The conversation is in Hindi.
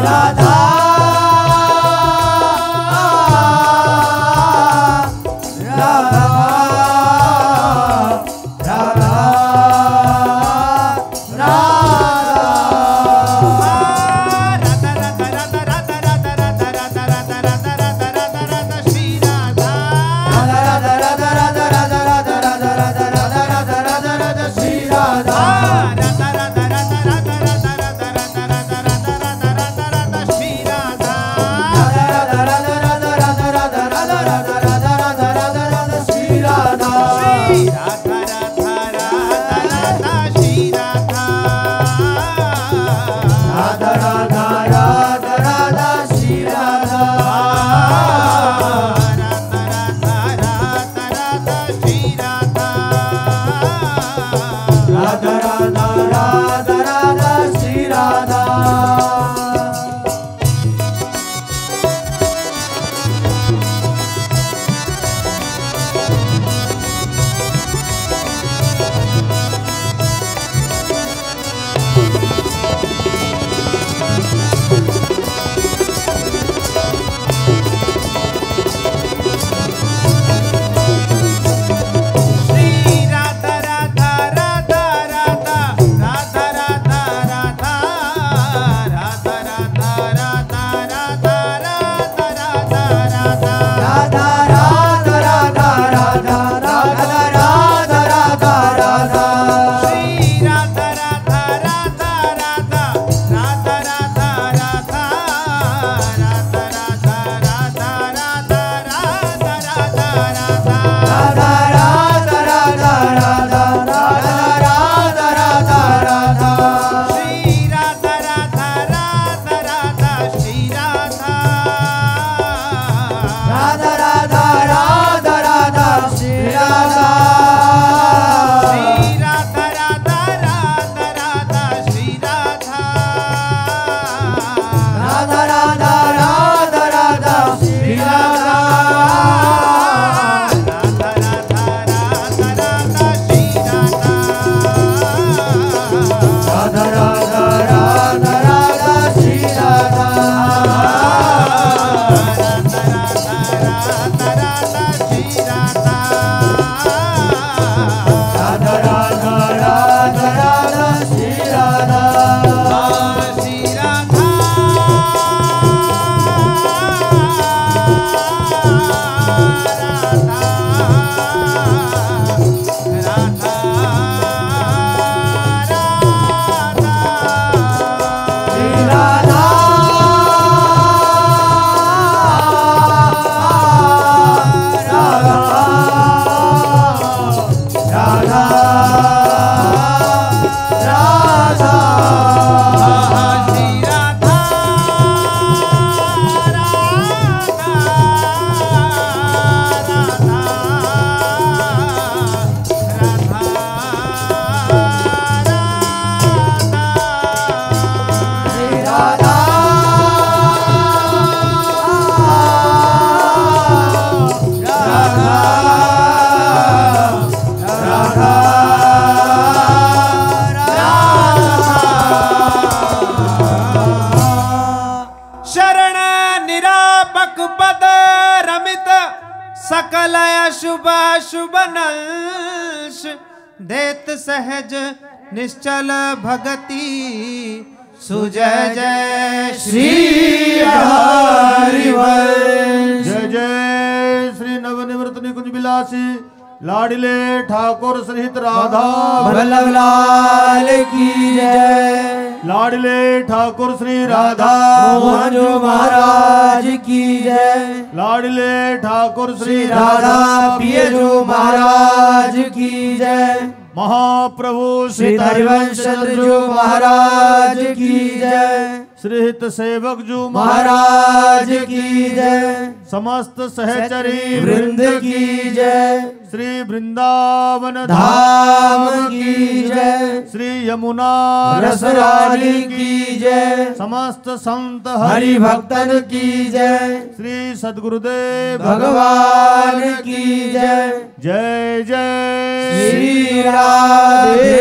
राधा सकल अशुभ शुभ नंश देत सहज निश्चल भगति सुजय जय श्री हरिवंश। जय जय श्री नवनिवृत्त निकुंज विलासी लाडिले ठाकुर सहित राधा वल्लभ लाल की जय। लाडिले ठाकुर श्री राधा मोहन जो महाराज की जय। लाडिले ठाकुर श्री राधा प्रिय जो महाराज की जय। महाप्रभु श्री हरिवंश जो महाराज की जय। श्रीहित सेवक जो महाराज की जय। समस्त सहचरी वृंद की जय। श्री वृंदावन धाम की जय। श्री यमुना रसरानी की जय। समस्त संत हरि भक्तन की जय। श्री सद्गुरुदेव भगवान की जय। जय जय श्री राधे